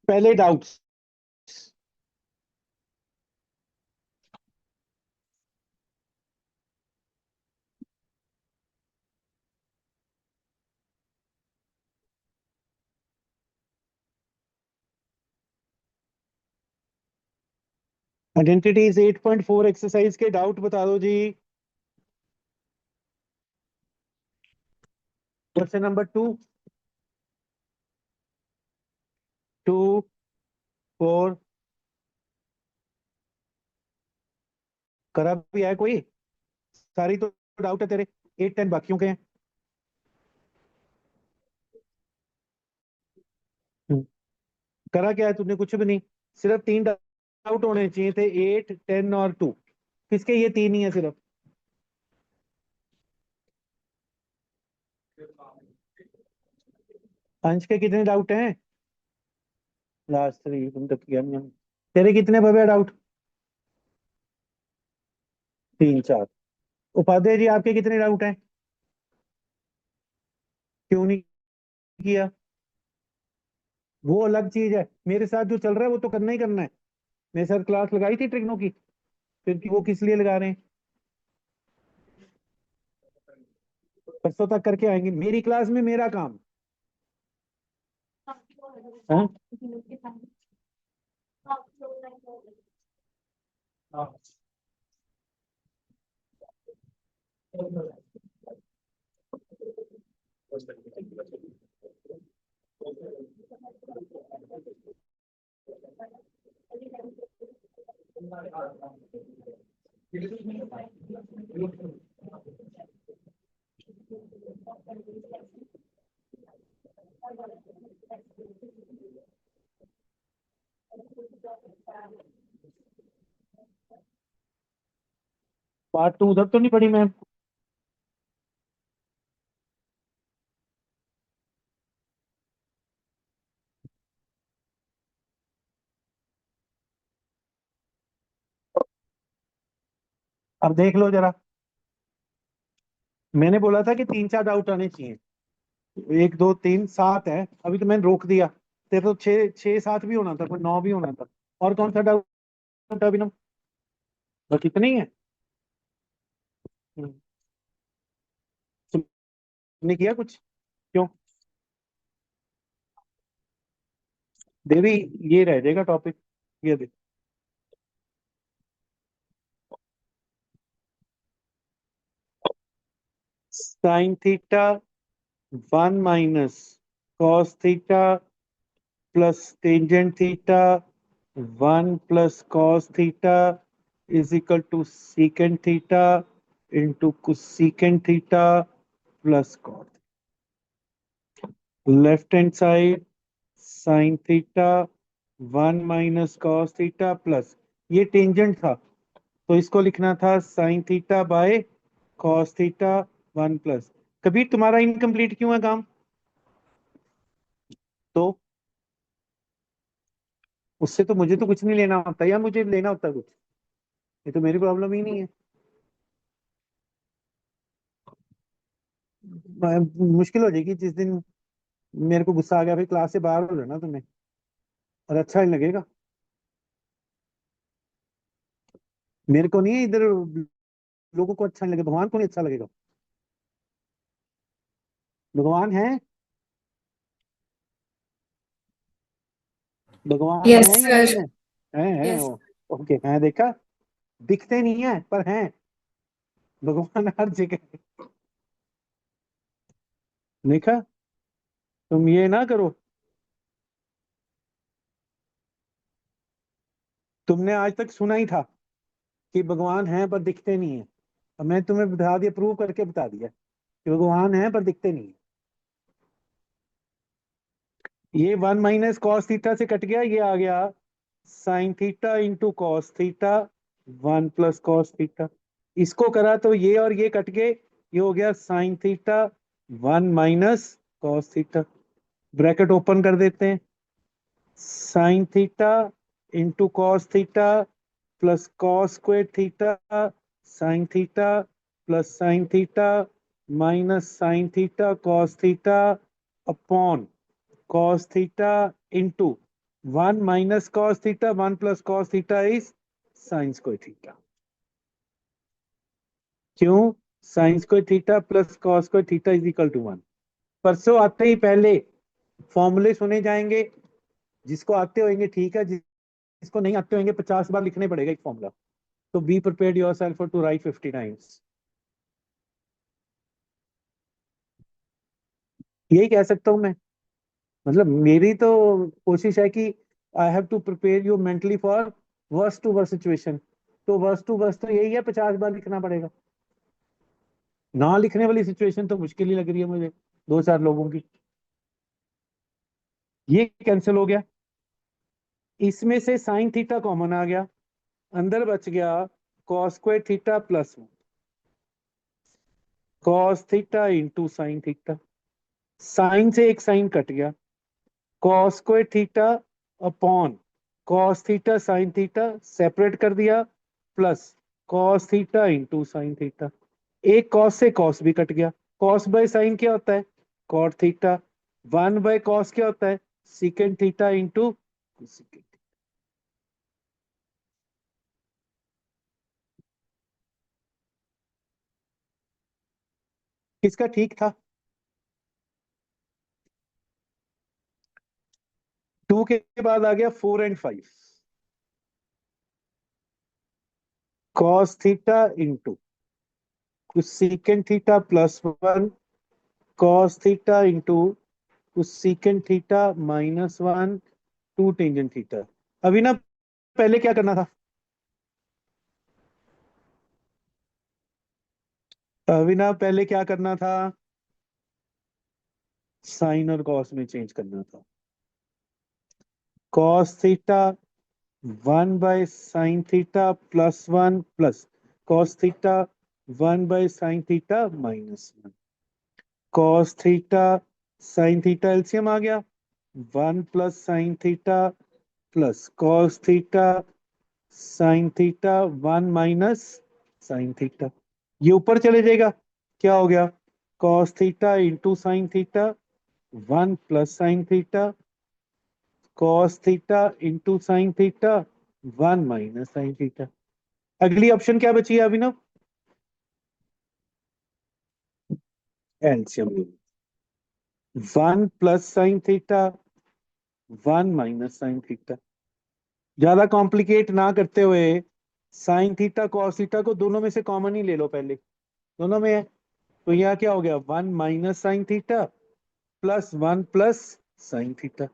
पहले doubts. Identities 8.4 exercise के doubt बता दो जी। क्वेश्चन नंबर 2, 2, 4 करा भी है कोई? सारी तो डाउट है तेरे, 8, 10 बाकियों के हैं। हम्म, करा क्या है तूने? कुछ भी नहीं। सिर्फ 3 डाउट होने चाहिए थे, 8, 10 और 2। किसके ये 3 ही है सिर्फ? अंश के कितने डाउट हैं? लास्ट 3 तुम तक किया नहीं। तेरे कितने भव्य डाउट? 3, 4। उपाध्याय जी आपके कितने डाउट हैं? क्यों नहीं किया? वो अलग चीज है, मेरे साथ जो चल रहा है वो तो करना ही करना है। मेरे साथ क्लास लगाई थी ट्रिग्नो की, फिर वो किस लिए लगा रहे हैं? परसों तक करके आएंगे, मेरी क्लास में मेरा काम। हाँ? पार्ट 2 उधर तो नहीं पड़ी मैं? अब देख लो जरा, मैंने बोला था कि 3, 4 डाउट आने चाहिए। 1, 2, 3, 7 है, अभी तो मैंने रोक दिया। तेरे तो 6, 6, 7 भी होना था, कोई 9 भी होना था। और कौन सा डाउट है अभी? बस इतना ही है। हम्म, तुमने किया कुछ? क्यों? देवी, ये रह जाएगा टॉपिक। ये दे। Sine theta 1 - cos theta plus tangent theta 1 + cos theta is equal to secant theta into cosecant theta plus cot. Left hand side sine theta 1 - cos theta plus, ये टेंजेंट था तो इसको लिखना था sine theta by cos theta 1 plus. Kabir तुम्हारा incomplete क्यों है काम? तो उससे तो मुझे तो कुछ नहीं लेना होता, या मुझे लेना होता कुछ? ये तो मेरी प्रॉब्लम ही नहीं है। मुश्किल हो जाएगी जिस दिन मेरे को गुस्सा आ गया, फिर क्लास से बाहर हो जाना तुम्हें, और अच्छा नहीं लगेगा। मेरे को नहीं है इधर, लोगों को अच्छा नहीं लगेगा, भगवान को नहीं अच्छा लगेगा। भगवान है? भगवान यस है या सर। नहीं है? है यस। वो। ओके, है देखा, दिखते नहीं है पर हैं। भगवान हर जगह है। देखा, तुम ये ना करो। तुमने आज तक सुना ही था कि भगवान है पर दिखते नहीं है, और मैं तुम्हें बता दिया, प्रूव करके बता दिया कि भगवान है पर दिखते नहीं है। ये 1 - cos थीटा से कट गया, ये आ गया sign theta into cos theta 1 + cos theta. इसको करा तो ये और ये कट गए, ये हो गया sign theta 1 - cos theta. Bracket open कर देते हैं। Sign theta into cos theta plus cos square theta sine theta plus sine theta minus sine theta cos theta upon cos theta into 1 minus cos theta, 1 plus cos theta is sin square theta. क्यों? sin square theta plus cos square theta is equal to 1. परसों आते ही पहले फॉर्मूले सुने जाएंगे, जिसको आते होंगे ठीक है, जिसको नहीं आते होंगे 50 बार लिखने पड़ेगा एक फॉर्मूला. तो be prepared yourself to write 50 times. यही कह सकता हूं मैं. मतलब मेरी तो कोशिश है कि I have to prepare you mentally for worst to worst situation. तो वर्स्ट टू वर्स्ट तो यही है, 50 बार लिखना पड़ेगा. ना लिखने वाली सिचुएशन तो मुश्किल ही लग रही है मुझे, दो चार लोगों की. ये कैंसिल हो गया. इसमें से साइन थीटा कॉमन आ गया, अंदर बच गया cos square theta plus cos theta into sine theta. Sine से एक साइन कट गया, cos square theta upon cos theta sine theta separate कर दिया, plus cos theta into sine theta. एक कॉस से कॉस भी कट गया. कॉस बाय साइन क्या होता है? Cot theta. 1 बाय कॉस क्या होता है? Secant theta into सीकेंड. किसका ठीक था? 2 के बाद आ गया 4 and 5. Cos theta into secant theta plus 1 cos theta into secant theta minus 1 2 tangent theta. अभी ना पहले क्या करना था? अभी ना पहले क्या करना था? साइन और कॉस में चेंज करना था. Cos theta 1 by sine theta plus 1 plus cos theta 1 by sine theta minus 1. Cos theta sine theta LCM आ गया, 1 plus sine theta plus cos theta sine theta 1 minus sine theta. ये ऊपर चले जाएगा. क्या हो गया? Cos theta into sine theta 1 plus sine theta cos theta into sine theta 1 minus sine theta. अगली ऑप्शन क्या बची है Abhinav? LCM. 1 plus sine theta 1 minus sine theta. ज्यादा कॉम्प्लिकेट ना करते हुए साइन थीटा कॉस थीटा को दोनों में से कॉमन ही ले लो पहले. दोनों में है तो यहाँ क्या हो गया? 1 minus sine theta plus 1 plus sine theta.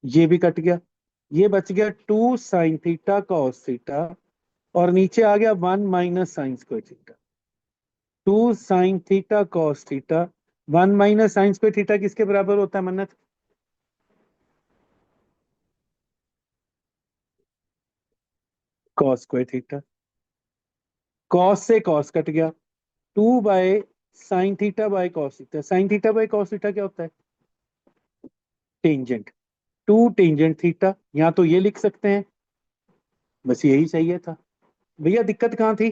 ये भी कट गया. ये बच गया 2 साइन थीटा कॉस थीटा, और नीचे आ गया 1 minus sine square theta. 2 sign theta cos theta. 1 minus sine square theta किसके बराबर होता है मन्नत? Cos square theta. कॉस से कॉस कट गया. 2 bye sine theta by cos theta. Sine theta by cos theta क्या होता है? टेंजेंट. 2 tangent theta. या तो ये लिख सकते हैं, बस यही चाहिए था. भैया दिक्कत कहाँ थी?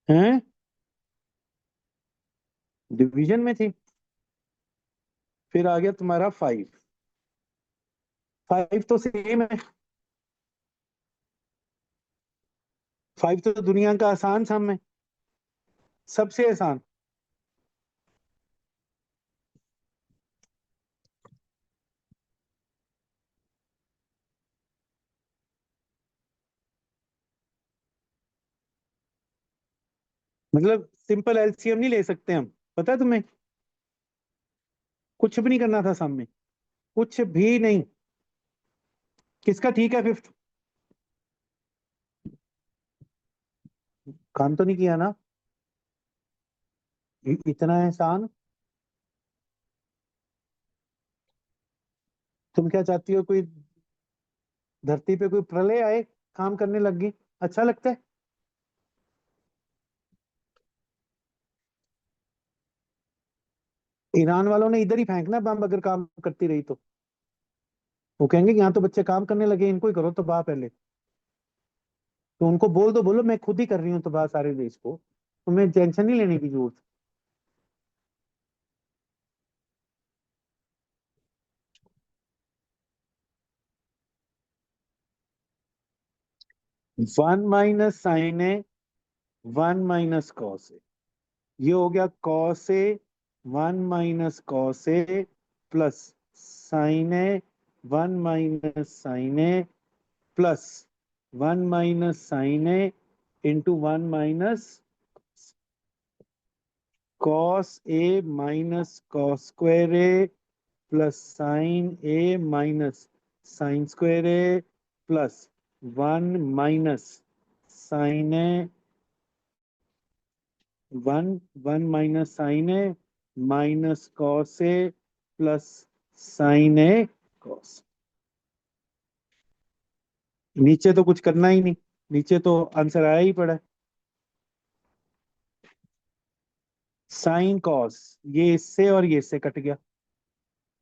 हैं? डिवीजन में थी. फिर आ गया तुम्हारा 5. 5 तो सेम है. 5 तो दुनिया का आसान सम है, सबसे आसान. मतलब सिंपल एलसीएम नहीं ले सकते हम, पता है तुम्हें? कुछ भी नहीं करना था सम में, कुछ भी नहीं. किसका ठीक है 5th? काम तो नहीं किया ना? इतना आसान. तुम क्या चाहती हो, कोई धरती पे कोई प्रलय आए, काम करने लग गई? अच्छा लगता है? ईरान वालों ने इधर ही फेंकना बम अगर काम करती रही तो. वो कहेंगे कि यहाँ तो बच्चे काम करने लगे, इनको ही करो तबाह पहले. तो उनको बोल दो, बोलो मैं खुद ही कर रही हूँ तबाह सारे देश को, तुम्हें टेंशन नहीं लेने की जरूरत. 1 minus sign A, 1 minus cos A, ये हो गया cos A, 1 minus cos A plus sign A, 1 minus sign A plus 1 minus sign A into 1 minus cos A minus cos square A plus sign A minus sine square A plus 1 minus sign A, 1 minus sign A minus cos A plus sign A cos. नीचे तो कुछ करना ही नहीं, नीचे तो answer आया ही पड़ा है। साइन कॉस, ये इससे और ये इससे कट गया।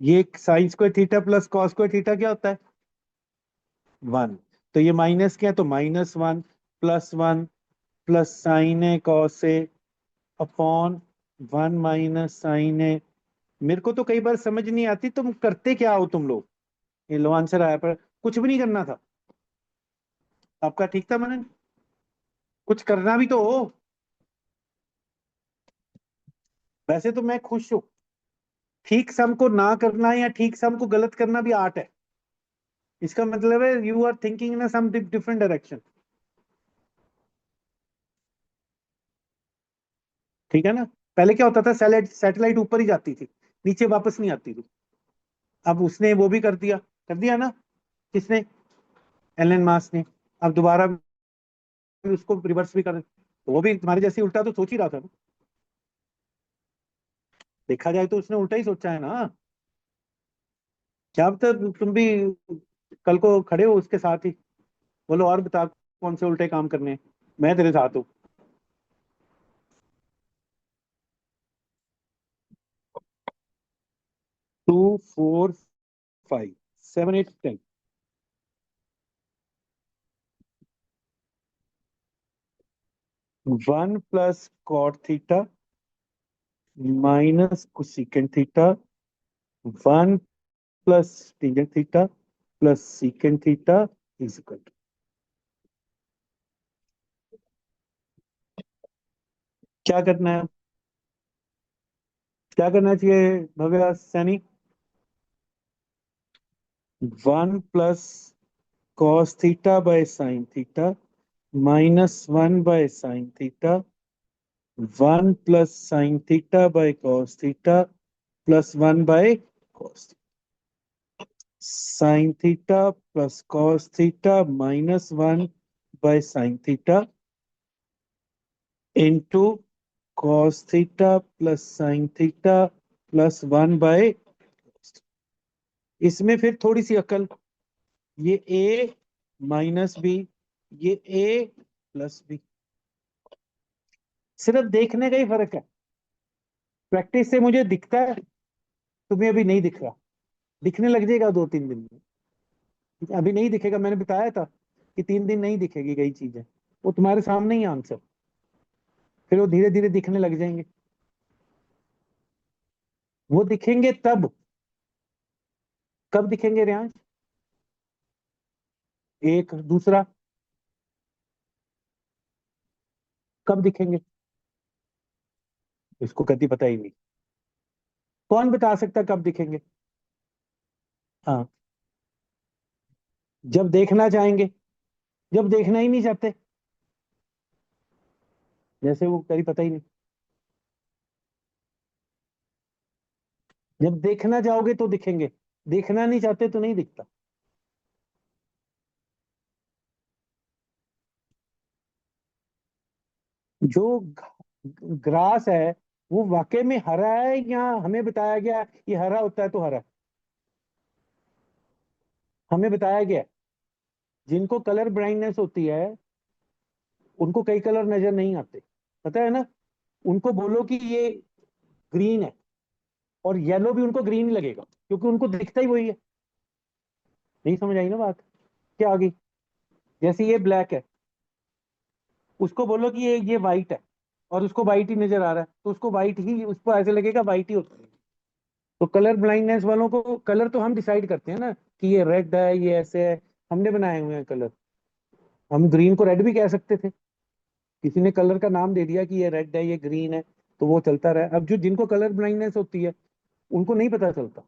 ये sign square theta plus cos square theta क्या होता है? 1। तो ये माइनस क्या है, तो -1 +1 plus sign A cos A upon 1 minus sign ए। मेरे को तो कई बार समझ नहीं आती तुम करते क्या हो तुम लोग। ये लो आंसर आया, पर कुछ भी नहीं करना था। आपका ठीक था मनन, कुछ करना भी तो हो। वैसे तो मैं खुश हूं, ठीक सम को ना करना या ठीक सम को गलत करना भी आर्ट है। इसका मतलब है you are thinking in some different direction. ठीक है ना? पहले क्या होता था, सैटेलाइट ऊपर ही जाती थी, नीचे वापस नहीं आती थी। अब उसने वो भी कर दिया ना। किसने? एलन मास ने। अब दोबारा भी उसको रिवर्स भी कर, तो वो भी तुम्हारे जैसे उल्टा तो सोच ही रहा था ना। देखा जाए तो उसने उल्टा ही सोचा है ना। क्या पता तुम भी कल को खड़े हो उसके साथ ही, बोलो और बता कौन से उल्टे काम करने हैं, मैं तेरे साथ हूँ। 2 4 5 7 8 10। 1 plus cot theta minus cosecant theta, 1 plus tangent theta plus secant theta is equal to. क्या करना है? क्या करना चाहिए Bhavya Saini? 1 plus cos theta by sine theta -1 by sine theta, 1 plus sine theta by cos theta plus 1 by cos. Sine theta plus cos theta -1 by sine theta into cos theta plus sine theta plus 1 by. इसमें फिर थोड़ी सी अकल, ये a minus B, ये a plus B, सिर्फ देखने का ही फर्क है। प्रैक्टिस से मुझे दिखता है, तुम्हें अभी नहीं दिख रहा। दिखने लग जाएगा 2-3 दिन में। अभी नहीं दिखेगा, मैंने बताया था कि 3 दिन नहीं दिखेगी कई चीजें। वो तुम्हारे सामने ही आंसर, फिर वो धीरे धीरे दिखने लग जाएंगे। वो दिखेंगे तब, कब दिखेंगे रियांश? एक दूसरा, कब दिखेंगे? इसको कभी पता ही नहीं। कौन बता सकता कब दिखेंगे? हाँ, जब देखना चाहेंगे। जब देखना ही नहीं चाहते, जैसे वो कभी पता ही नहीं। जब देखना चाहोगे तो दिखेंगे, देखना नहीं चाहते तो नहीं दिखता। जो ग्रास है वो वाकई में हरा है या हमें बताया गया ये हरा होता है तो हरा? हमें बताया गया। जिनको कलर ब्लाइंडनेस होती है उनको कई कलर नजर नहीं आते, पता है ना। उनको बोलो कि ये ग्रीन है, और येलो भी उनको ग्रीन ही लगेगा क्योंकि उनको दिखता ही वही है। नहीं समझ आई ना बात? क्या आ गई? जैसे ये ब्लैक है, उसको बोलो कि ये व्हाइट है, और उसको व्हाइट ही नजर आ रहा है, तो उसको व्हाइट ही, उसको ऐसे लगेगा व्हाइट ही होता है। तो कलर ब्लाइंडनेस वालों को, कलर तो हम डिसाइड करते हैं ना कि ये रेड है, ये ऐसे है, हमने बनाए हुए हैं कलर। हम ग्रीन को रेड भी कह सकते थे, किसी ने कलर का नाम दे दिया कि ये रेड है ये ग्रीन है, तो वो चलता रहा। अब जो जिनको कलर ब्लाइंडनेस होती है उनको नहीं पता चलता।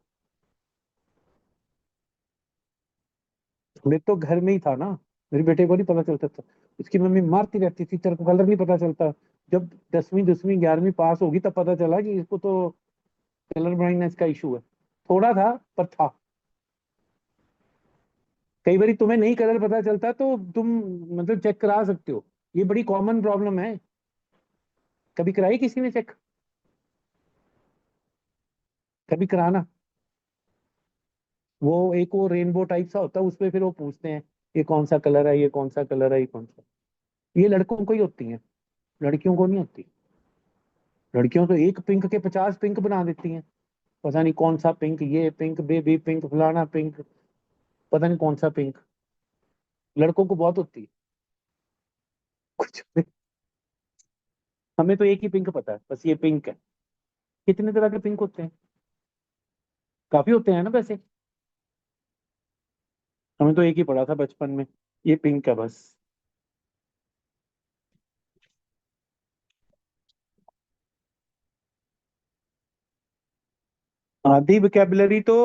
मैं तो घर में ही था ना, मेरे बेटे को नहीं पता चलता था, उसकी मम्मी मारती रहती थी तेरे को कलर नहीं पता चलता। जब 10वीं 11वीं पास होगी तब पता चला कि इसको तो कलर ब्लाइंडनेस का इशू है। थोड़ा था पर था। कई बार तुम्हें नहीं कलर पता चलता तो तुम मतलब चेक करा सकते हो, ये बड़ी कॉमन प्रॉब्लम है। कभी कराई किसी ने चेक? कभी कराना। वो रेनबो टाइप सा होता है, उसपे फिर वो पूछते हैं ये कौन सा कलर है, ये कौन सा कलर है, ये कौन सा। ये लड़कों को ही होती है, लड़कियों को नहीं होती। लड़कियों तो एक पिंक के 50 पिंक बना देती हैं। पता नहीं कौन सा पिंक, ये पिंक, बेबी पिंक, फलाना पिंक, पता नहीं कौन सा पिंक। लड़कों को बहुत होती है कुछ भी। हमें तो एक ही पिंक पता है, बस ये पिंक है। कितने तरह के पिंक होते हैं? काफी होते हैं ना वैसे। हमें तो एक ही पड़ा था बचपन में, ये पिंक है बस। आधी विकेबलरी तो,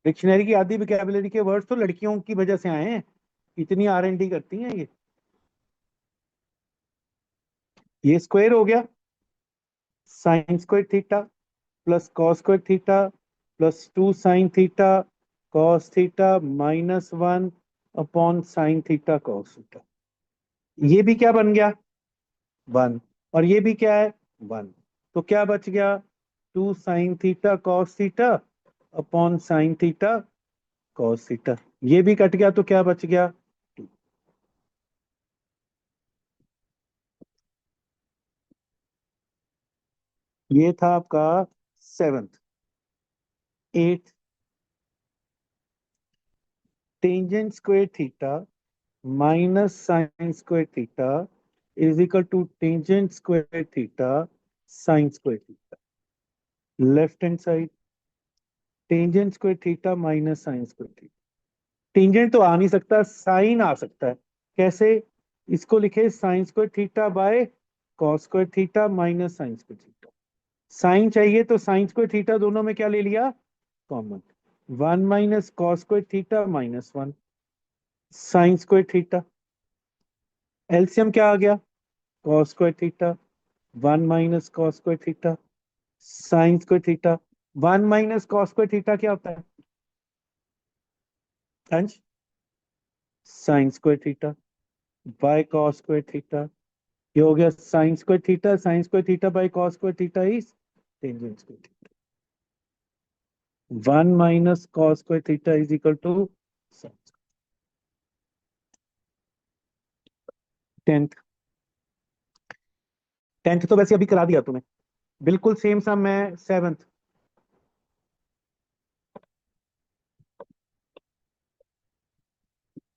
डिक्शनरी की आधी विकेबलरी के वर्ड्स तो लड़कियों की वजह से आए हैं, इतनी R&D करती हैं ये। ये स्क्वायर हो गया, sine square theta plus cos square theta plus 2 sin theta cos theta -1 upon sine theta cos theta. ये भी क्या बन गया? 1। और ये भी क्या है? 1। तो क्या बच गया? 2 sin theta cos theta upon sine theta cos theta. ये भी कट गया तो क्या बच गया? 2। ये था आपका 7th। 8, tangent square theta minus sine square theta is equal to tangent square theta sine square theta. Left hand side, tangent square theta minus sine square theta. Tangent तो आ नहीं सकता, साइन आ सकता है। कैसे? इसको लिखे sine square theta by cos square theta minus sine square theta. Sine चाहिए तो साइन स्क्वायर थीटा दोनों में क्या ले लिया? Common. 1 - cos square theta -1 sine square theta. LCM क्या आ गया? Cos square theta 1 - cos square theta sine square theta. 1 - cos square theta क्या होता है अंश? Sine square theta by cos square theta. ये हो गया sine square theta by cos square theta is tangent square theta. 1 - cos square theta is equal to 10th। 10th तो वैसे अभी करा दिया तुम्हें, बिल्कुल सेम सम मैं 7th।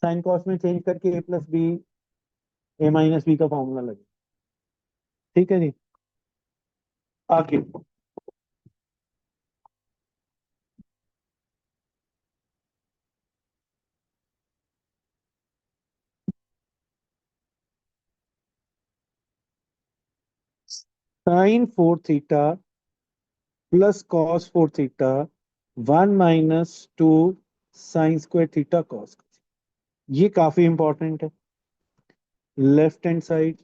साइन कॉस में चेंज करके A+B, A - B का फॉर्मूला लगे। ठीक है जी। आगे sin 4 theta plus cos 4 theta 1 - 2 sine square theta cos. ये काफी इंपॉर्टेंट है। Left hand side,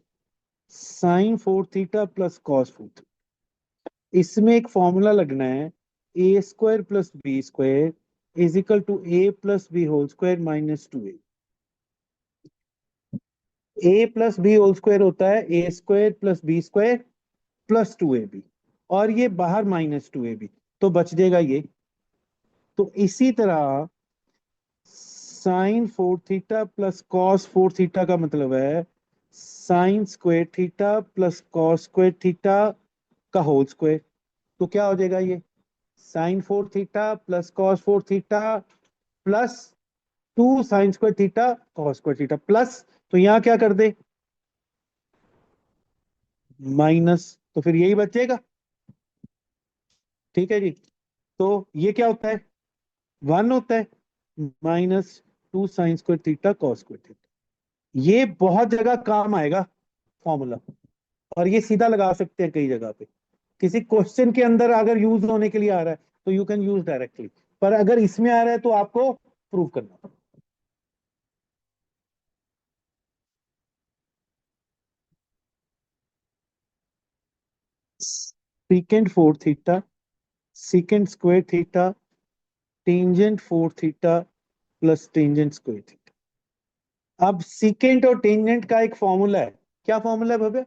sin 4 theta plus cos 4 theta. इसमें एक फॉर्मूला लगना है, A² plus B² is equal to A+B whole square -2A। A+B whole square होता है A² plus B² plus 2AB, और ये बाहर -2AB, तो बच जाएगा ये। तो इसी तरह sin 4 theta plus cos 4 theta का मतलब है sign square theta plus cos square theta का होल स्क्वायर। तो क्या हो जाएगा ये? sin 4 theta plus cos 4 theta plus 2 sin² theta cos² theta plus, तो यहां क्या कर दे? माइनस, तो फिर यही बचेगा। ठीक है जी। तो ये क्या होता है? 1 होता है -2 sin² थीटा cos² थीटा। ये बहुत जगह काम आएगा फॉर्मूला, और ये सीधा लगा सकते हैं कई जगह पे। किसी क्वेश्चन के अंदर अगर यूज होने के लिए आ रहा है तो यू कैन यूज डायरेक्टली, पर अगर इसमें आ रहा है तो आपको प्रूव करना। सीकेंड 4 theta, secant square theta, tangent 4 theta plus tangent square theta. अब सीकेंट और टेंजेंट का एक फॉर्मूला है। क्या फॉर्मूला है भव्य?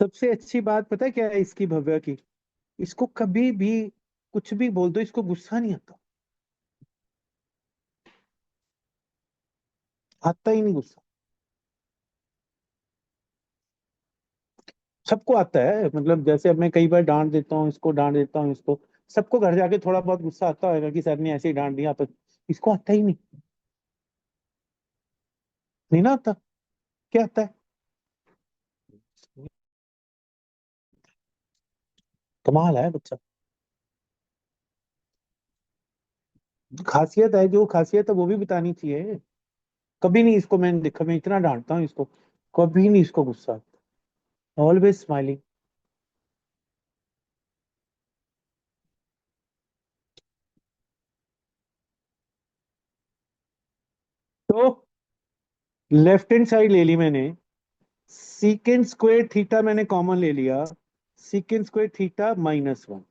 सबसे अच्छी बात पता है क्या है इसकी भव्य की? इसको कभी भी कुछ भी बोल दो, इसको गुस्सा नहीं आता। आता ही नहीं गुस्सा। सबको आता है, मतलब जैसे अब मैं कई बार डांट देता हूँ इसको, डांट देता हूँ इसको, सबको घर जाके थोड़ा बहुत गुस्सा आता होगा कि सर ने ऐसे ही डांट दिया, पर इसको आता ही नहीं। नहीं ना आता। क्या आता है? कमाल है बच्चा। खासियत है, जो खासियत है वो भी बतानी चाहिए। कभी नहीं इसको मैंने देखा, मैं इतना डांटता हूँ इसको, कभी नहीं इसको गुस्सा। Always smiling. तो लेफ्ट हैंड साइड ले ली मैंने, सीकेंड स्क्वायर थीटा मैंने कॉमन ले लिया, सीकेंड स्क्वायर थीटा -1।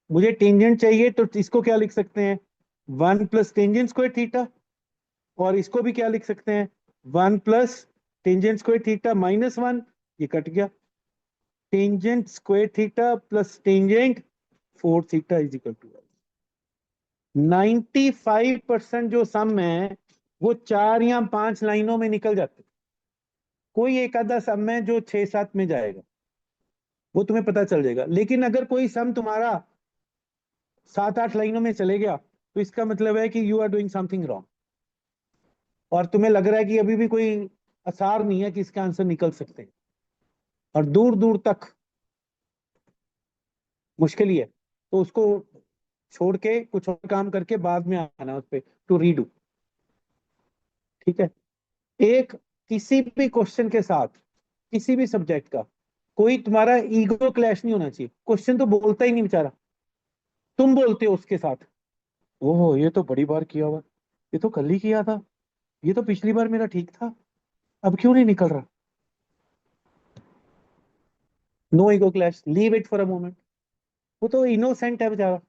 मुझे टेंजेंट चाहिए तो इसको क्या लिख सकते हैं? 1 प्लस टेंजेंट स्क्वायर थीटा। और इसको भी क्या लिख सकते हैं? 1 प्लस टेंजेंट स्क्वायर थीटा -1। ये कट गया। Tangent square theta plus tangent 4 theta is equal to 95% जो सम है वो 4 या 5 लाइनों में निकल जाते। कोई एक आधा सम है जो 6-7 में जाएगा, वो तुम्हें पता चल जाएगा। लेकिन अगर कोई सम तुम्हारा 7-8 लाइनों में चले गया तो इसका मतलब है कि you are doing something wrong, और तुम्हें लग रहा है कि अभी भी कोई आसार नहीं है कि इसका आंसर निकल सकते हैं, और दूर दूर तक मुश्किल ही है। तो उसको छोड़ के कुछ और काम करके बाद में आना उस पर, टू रीडू। ठीक है? एक, किसी भी क्वेश्चन के साथ, किसी भी सब्जेक्ट का, कोई तुम्हारा ईगो क्लैश नहीं होना चाहिए। क्वेश्चन तो बोलता ही नहीं बेचारा, तुम बोलते हो उसके साथ। ओहो, ये तो बड़ी बार किया हुआ, ये तो कल ही किया था, ये तो पिछली बार मेरा ठीक था, अब क्यों नहीं निकल रहा? No ego clash, leave it for a moment. वो तो इनोसेंट है बेचारा,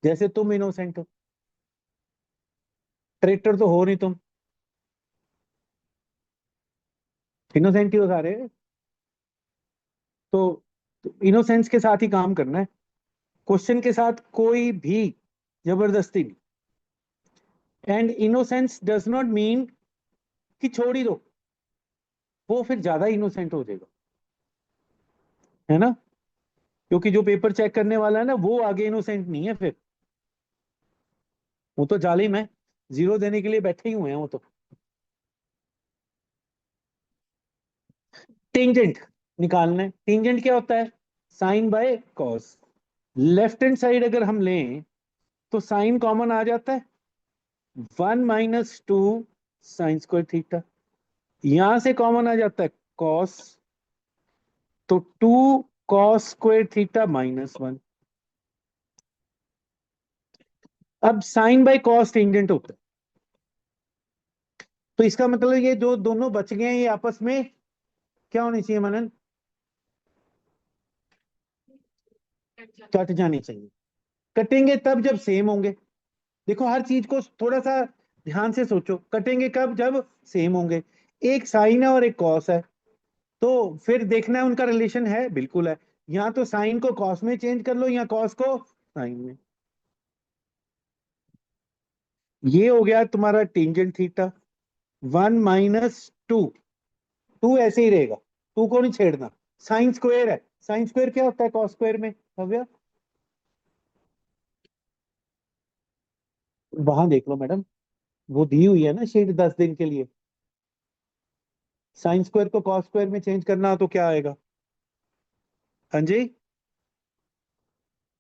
जैसे तुम इनोसेंट हो। ट्रेटर तो हो नहीं तुम, इनोसेंट ही हो सारे। तो इनोसेंस के साथ ही काम करना है, क्वेश्चन के साथ कोई भी जबरदस्ती नहीं। And innocence does not mean कि छोड़ ही दो, वो फिर ज्यादा इनोसेंट हो जाएगा, है ना? क्योंकि जो पेपर चेक करने वाला है ना, वो आगे इनोसेंट नहीं है फिर, वो तो जालिम है, जीरो देने के लिए बैठे ही हुए हैं वो तो। टेंजेंट निकालना है। टेंजेंट क्या होता है? Sine by cos. Left hand side अगर हम लें तो साइन कॉमन आ जाता है, 1 - 2 साइन स्क्वायर थीटा। यहां से कॉमन आ जाता है कॉस, तो 2 cos स्क्वायर थीटा -1। अब साइन बाय कॉस टेंजेंट होता है, तो इसका मतलब ये जो दोनों बच गए हैं ये आपस में क्या होनी चाहिए मनन? कट जानी चाहिए। कटेंगे तब जब सेम होंगे। देखो, हर चीज को थोड़ा सा ध्यान से सोचो, कटेंगे कब? जब सेम होंगे। एक साइन है और एक कॉस है, तो फिर देखना है उनका रिलेशन है, बिल्कुल है। या तो साइन को कॉस में चेंज कर लो या कॉस को साइन में। ये हो गया तुम्हारा टेंजेंट थीटा। 1 - 2, 2 ऐसे ही रहेगा, 2 को नहीं छेड़ना। साइन स्क्वायर है, साइन स्क्वायर क्या होता है कॉस स्क्वायर में भव्या? वहां देख लो मैडम, वो दी हुई है ना शीट 10 दिन के लिए। साइन स्क्वायर को कॉस स्क्वायर में चेंज करना हो तो क्या आएगा? हाँ जी,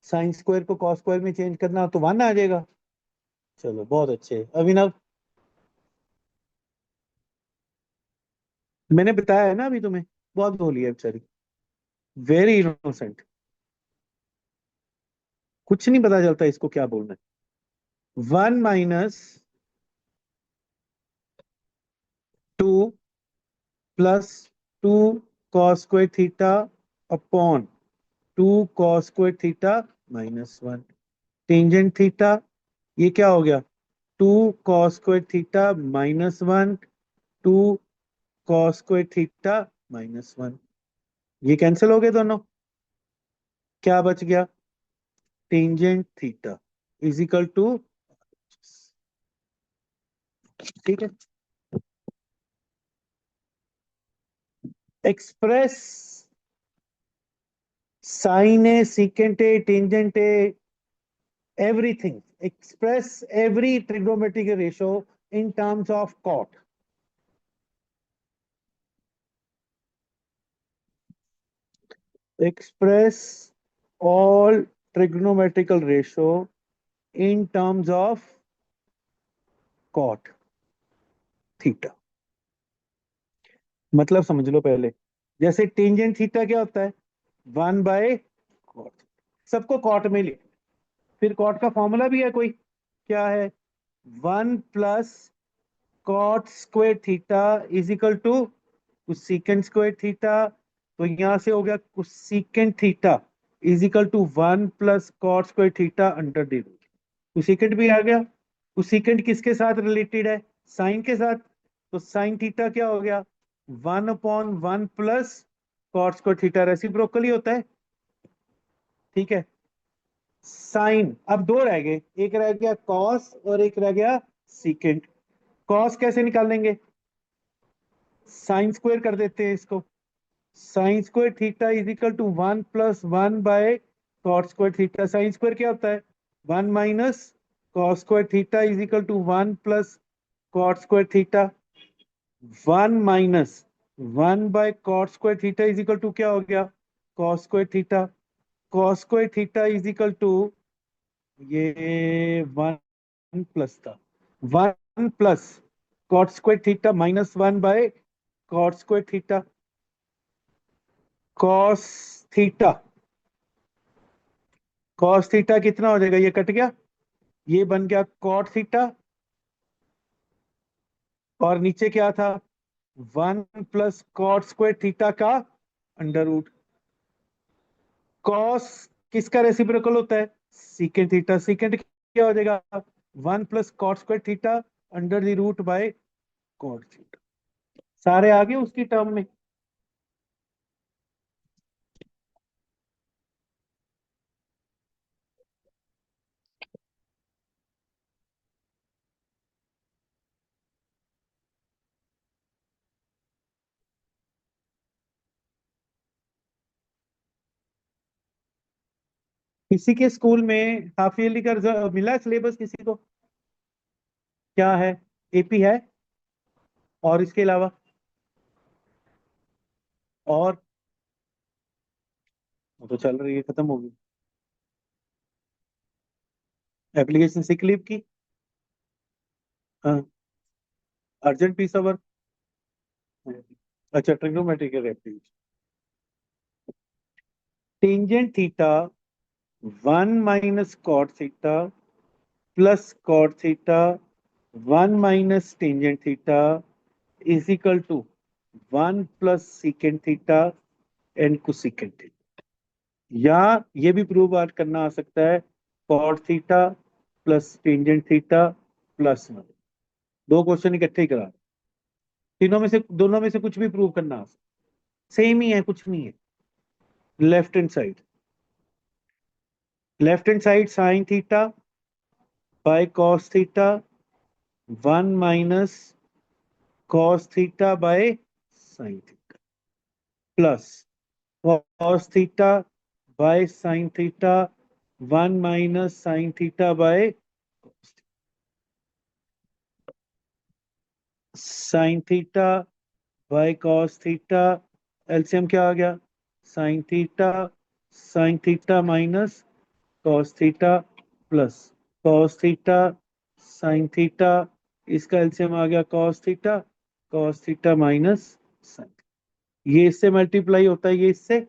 साइन स्क्वायर को कॉस स्क्वायर में चेंज करना हो तो 1 आ जाएगा। चलो बहुत अच्छे। अभिनव, मैंने बताया है ना अभी तुम्हें, बहुत भोली है बेचारी, वेरी इनोसेंट, कुछ नहीं पता चलता इसको क्या बोलना है। 1 - 2 + 2 cos square theta upon 2 cos square theta -1 tangent theta. ये क्या हो गया? 2 cos square theta -1, 2 cos square theta -1, ये कैंसिल हो गए दोनों। क्या बच गया? Tangent theta is equal to, ठीक है, express sine A, secant A, tangent A, everything, express every trigonometric ratio in terms of cot. Express all trigonometrical ratio in terms of cot theta. मतलब समझ लो पहले, जैसे टेंजेंट थीटा क्या होता है? 1/cot। सबको कॉट में लिख, फिर कॉट का फॉर्मूला भी है कोई, क्या है? 1 + cot square theta is equal to cosecant square theta. तो यहां से हो गया cosecant theta is equal to 1 + cot square theta under the root. Cosecant भी आ गया। कुसेकेंट किसके साथ रिलेटेड है? साइन के साथ। तो साइन थीटा क्या हो गया? 1/1 + cot स्क्वायर थीटा, रेसिप्रोकली होता है, ठीक है। साइन, अब दो रह गए, एक रह गया कॉस और एक रह गया सीकेंट। कॉस कैसे निकालेंगे? साइन स्क्वायर कर देते हैं इसको। Sine square theta is equal to 1 + 1/cot square theta. Sine square क्या होता है? 1 - cos square theta is equal to 1 + cot square theta. 1 - 1/cot square theta is equal to क्या हो गया? cos square theta. cos square theta is equal to, ये 1 था, 1 + cot square theta -1/cot square theta. cos theta, cos theta कितना हो जाएगा? ये cut गया, ये बन गया cot थीटा, और नीचे क्या था? 1 + cot स्क्वायर थीटा का अंडर रूट। cos किसका रेसिप्रोकल होता है? Secant theta. सीकेंट क्या हो जाएगा? 1 + cot square theta under the root by cot theta. सारे आ गए उसकी टर्म में। किसी के स्कूल में हाफ ईयरली का मिला सिलेबस किसी को? क्या है? एपी है, और इसके अलावा और? वो तो चल रही है, खत्म होगी। एप्लीकेशन सिक लीव की, हाँ, अर्जेंट पीस वर्क, अच्छा trigonometric application. Tangent theta 1 - cot theta plus cot theta 1 - tangent theta is equal to 1 + secant theta and cosecant theta. या ये भी प्रूव आउट करना आ सकता है, cot theta plus tangent theta +1। दो क्वेश्चन इकट्ठे ही करा, तीनों में से, दोनों में से कुछ भी प्रूव करना आ सकता, सेम ही है, कुछ नहीं है। Left hand side, left hand side sine theta by cos theta 1 - cos theta by sine theta plus cos theta by sine theta 1 - sign theta by sine theta by cos theta, LCM क्या आ गया, sign theta minus cos theta plus cos theta sine theta, इसका LCM आ गया cos theta minus sign, ये इससे multiply होता है ये इससे,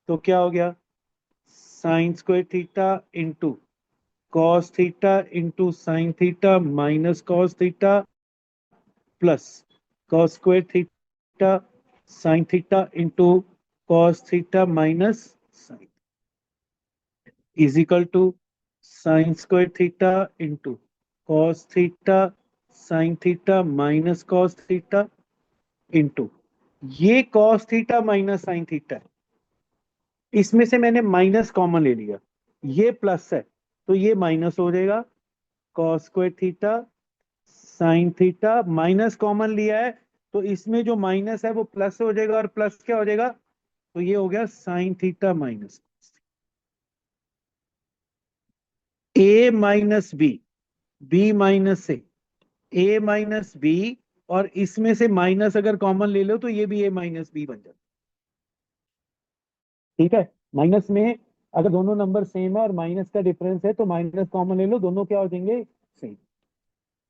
तो क्या हो गया, sine square theta into cos theta into sine theta minus cos theta plus cos square theta sine theta into cos theta minus sine is equal to sine square theta into cos theta sine theta minus cos theta into, ये cos theta minus sine theta है, इसमें से मैंने minus common ले लिया, ये plus है तो ये माइनस हो जाएगा, cos square theta sine theta minus common लिया है, तो इसमें जो माइनस है वो प्लस हो जाएगा, और प्लस क्या हो जाएगा, तो ये हो गया साइन थीटा माइनस ए माइनस बी माइनस ए माइनस बी, और इसमें से माइनस अगर कॉमन ले लो तो ये भी ए माइनस बी बन जाता है, ठीक है। माइनस में अगर दोनों नंबर सेम है और माइनस का डिफरेंस है तो माइनस कॉमन ले लो, दोनों क्या हो जाएंगे, सेम।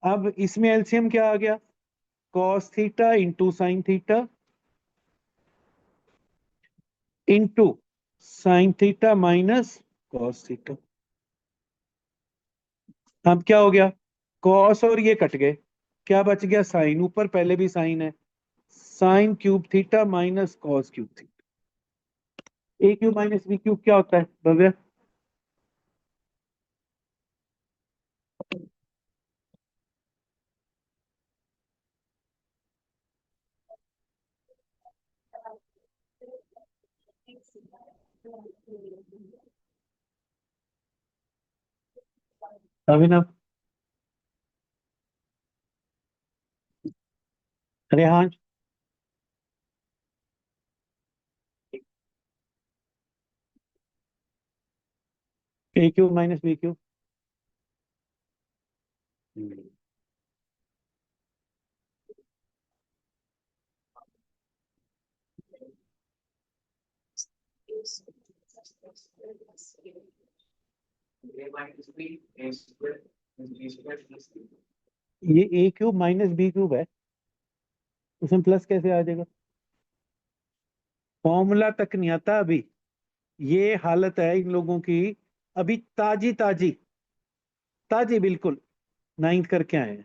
अब इसमें एलसीएम क्या आ गया, cos theta into sine theta into sine theta minus cos theta. अब क्या हो गया, कॉस और ये कट गए, क्या बच गया, साइन, ऊपर पहले भी साइन है, sine cube theta minus cos cube theta. A cube minus B cube क्या होता है Bhavya, Abhinav, Rehan, A cube minus B cube. ये A cube minus B cube है, उसमें प्लस कैसे आ जाएगा, फॉर्मूला तक नहीं आता अभी, ये हालत है इन लोगों की, अभी ताजी ताजी ताजी बिल्कुल, नाइन्थ करके आए हैं।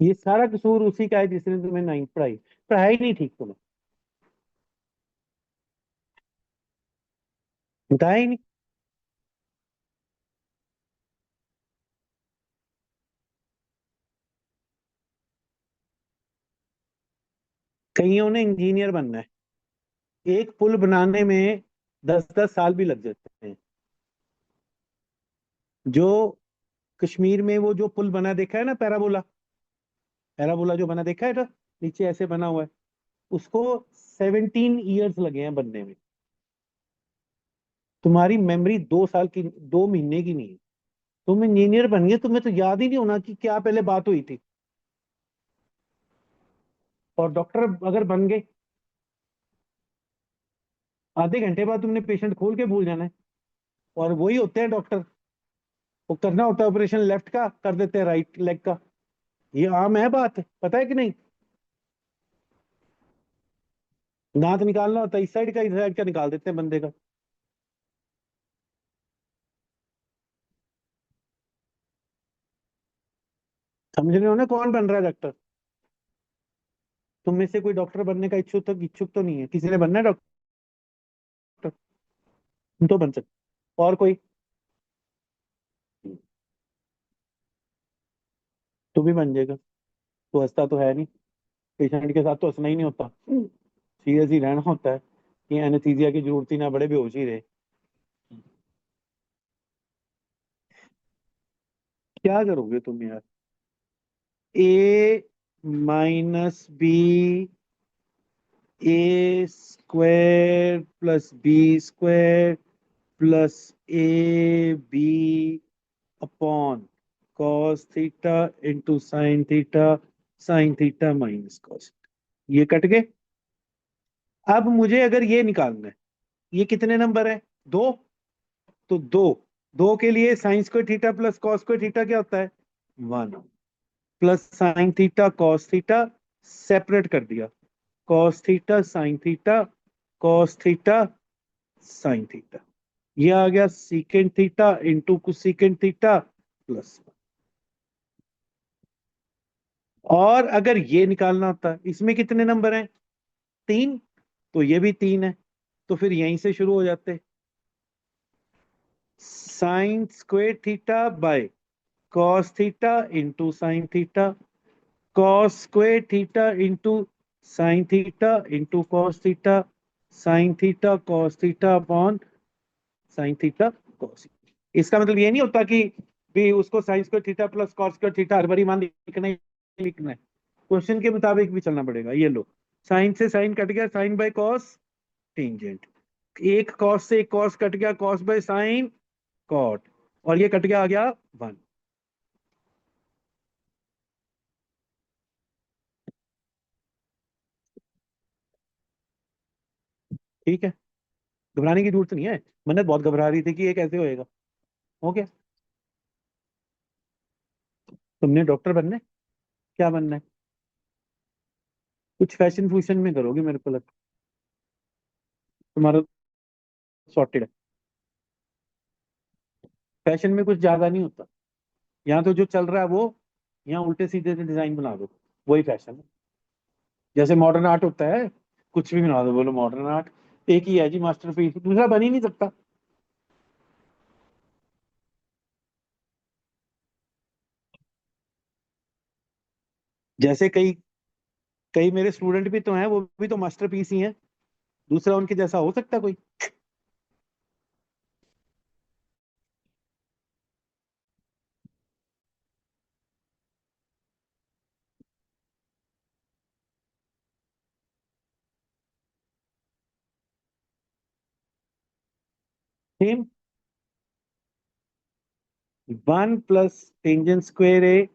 ये सारा कसूर उसी का है जिसने तुम्हें नाइन्थ पढ़ाई, पढ़ाई नहीं ठीक तुम्हें, बताया ही नहीं। कईयों ने इंजीनियर बनना है, एक पुल बनाने में 10-10 साल भी लग जाते हैं। जो कश्मीर में वो जो पुल बना देखा है ना, पैराबोला, पैराबोला जो बना देखा है ना, नीचे ऐसे बना हुआ है, उसको 17 ईयर्स लगे हैं बनने में। तुम्हारी मेमोरी 2 साल की, 2 महीने की नहीं है, तुम इंजीनियर बन गए, तुम्हें तो याद ही नहीं होना कि क्या पहले बात हुई थी। और डॉक्टर अगर बन गए, आधे घंटे बाद तुमने पेशेंट खोल के भूल जाना है, और वही होते हैं डॉक्टर, वो करना होता है ऑपरेशन लेफ्ट का, कर देते हैं राइट लेग का, ये आम है बात, पता है कि नहीं। दांत निकालना होता है इस साइड का निकाल देते हैं बंदे का। समझ रहे हो ना कौन बन रहा है डॉक्टर, तुम में से कोई डॉक्टर बनने का इच्छुक तो नहीं है, किसी ने बनना है डॉक्टर, तुम तो बन सकते, और कोई, तू भी बन जाएगा, तू हंसता तो है नहीं, पेशेंट के साथ तो हंसना ही नहीं होता, सीरियस ही रहना होता है, कि एनेस्थीसिया की जरूरत ही ना बड़े, बेहोश ही रहे। क्या करोगे तुम यार, A minus B, A square plus B square plus A B upon cos theta into sine theta minus cos. ये कट गए। अब मुझे अगर ये निकालना है, ये कितने नंबर है? दो। तो दो, दो के लिए sine square theta plus cos square theta क्या होता है? One. Plus sine theta cos theta, separate कर दिया, cos theta sine theta, cos theta sine theta. ये आ गया secant theta into cosecant theta plus. और अगर ये निकालना होता, इसमें कितने नंबर हैं? तीन। तो ये भी तीन है। तो फिर यहीं से शुरू हो जाते। Sine square theta by cos theta into sine theta, cos square theta into sine theta cos theta, sine theta cos theta upon sine theta cos. इसका मतलब ये नहीं होता कि भी उसको sine square theta plus cos square theta हर बारी मान लिखना है। क्वेश्चन के मुताबिक भी चलना पड़ेगा। ये लो, साइन से साइन कट गया, साइन बाय कॉस टेंजेंट। एक कॉस से एक कॉस कट गया, कॉस बाय साइन कॉट। और ये कट गया, आ गया वन। ठीक है, घबराने की जरूरत नहीं है। मन्नत बहुत घबरा रही थी कि ये कैसे होएगा। हो गया। तुमने डॉक्टर बनना है? क्या बनना है? कुछ फैशन फूशन में करोगे मेरे को लगता। तुम्हारा सॉर्टेड है। फैशन में कुछ ज्यादा नहीं होता। यहाँ तो जो चल रहा है वो, यहाँ उल्टे सीधे से डिजाइन बना दो, वही फैशन है। जैसे मॉडर्न आर्ट होता है, कुछ भी बना दो, बोलो मॉडर्न आर्ट। एक ही है जी मास्टरपीस, दूसरा बन ही नहीं सकता। जैसे कई कई मेरे स्टूडेंट भी तो हैं, वो भी तो मास्टरपीस ही हैं। दूसरा उनके जैसा हो सकता है कोई? Same. One plus tangent square A,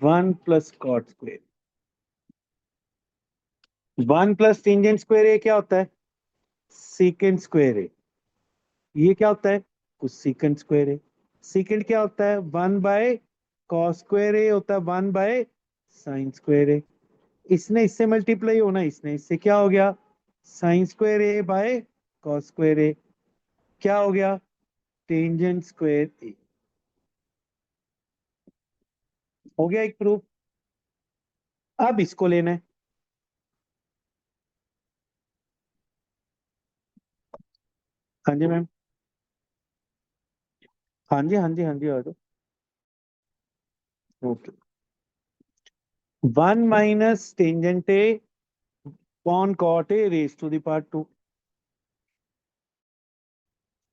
one plus cot square. One plus tangent square A क्या होता है? Secant square A. ये क्या होता है? कुछ सीकेंट स्क्वेयर ए। सीकेंट क्या होता है? One by cos square A होता है, one by sine square A. इसने इससे मल्टीप्लाई होना, इसने इससे, क्या हो गया? Sine square A by cos square A. क्या हो गया? Tangent square A. हो गया एक प्रूफ। अब इसको लेना है। हाँ जी मैम। हाँ जी, हाँ जी, हाँ जी, आ जाओ। Okay. One minus tangent A upon cot A raise to the power two.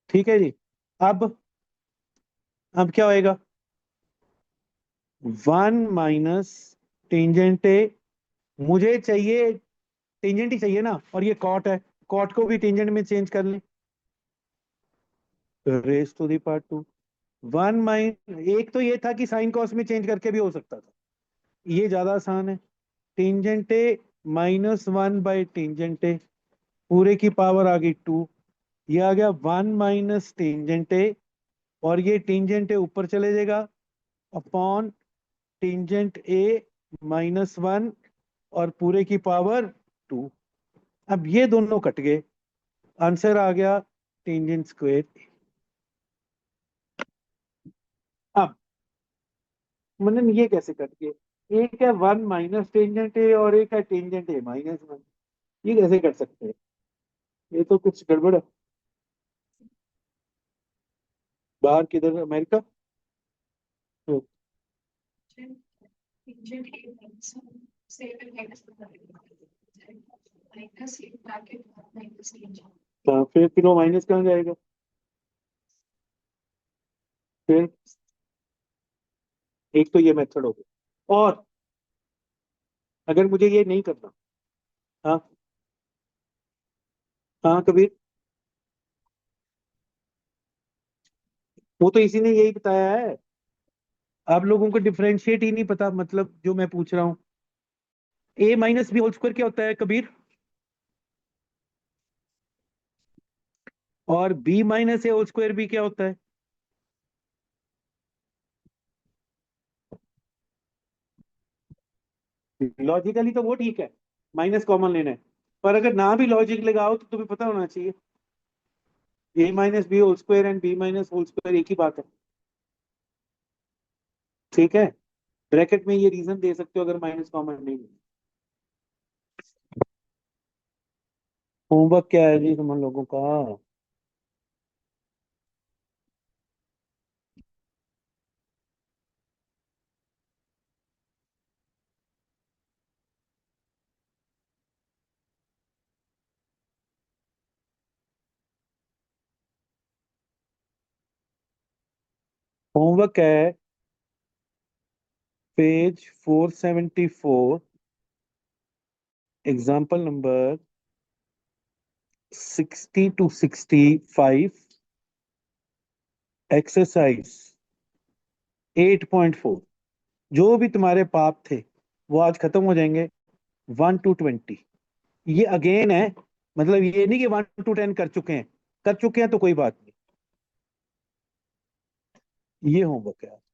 ठीक है जी। अब अब क्या होएगा? वन माइनस टेंजेंट ए, मुझे चाहिए टेंजेंट ही चाहिए ना, और ये कॉट है, कॉट को भी टेंजेंट में चेंज कर लें, raise to the power two. One minus, एक तो ये था कि साइन कॉस में चेंज करके भी हो सकता था, ये ज्यादा आसान है। Tangent A minus one by tangent ए, पूरे की पावर आ गई टू। ये आ गया वन माइनस टेंजेंट ए, और ये टेंजेंट ए ऊपर चले जाएगा, अपॉन टेंजेंट ए माइनस वन, और पूरे की पावर टू। अब ये दोनों कट गए, आंसर आ गया टेंजेंट स्क्वेयर। अब मतलब ये कैसे कट गए? एक है वन माइनस टेंजेंट ए और एक है टेंजेंट ए माइनस वन। ये कैसे कर सकते हैं? ये तो कुछ गड़बड़ है। बाहर किधर, अमेरिका? तो फिर वो माइनस कहाँ जाएगा? फिर एक तो ये मेथड हो गया। और अगर मुझे ये नहीं करना। हाँ। हाँ कबीर। वो तो इसी ने यही बताया है। आप लोगों को डिफरेंशिएट ही नहीं पता, मतलब जो मैं पूछ रहा हूँ। ए माइनस बी होल स्क्वायर क्या होता है कबीर? और बी माइनस ए होल स्क्वायर भी क्या होता है? लॉजिकली तो वो ठीक है, माइनस कॉमन लेना है। पर अगर ना भी लॉजिक लगाओ तो तुम्हें पता होना चाहिए A minus B whole square and B minus whole square एक ही बात है। ठीक है, ब्रैकेट में ये रीजन दे सकते हो अगर माइनस कॉमन नहीं है। होमवर्क क्या है जी तुम लोगों का? होमवर्क है page 474, example number 60 to 65, exercise 8.4। जो भी तुम्हारे पाप थे वो आज खत्म हो जाएंगे, 1 to 20। ये अगेन है, मतलब ये नहीं कि 1 to 10 कर चुके हैं। कर चुके हैं तो कोई बात नहीं। ये होमवर्क है।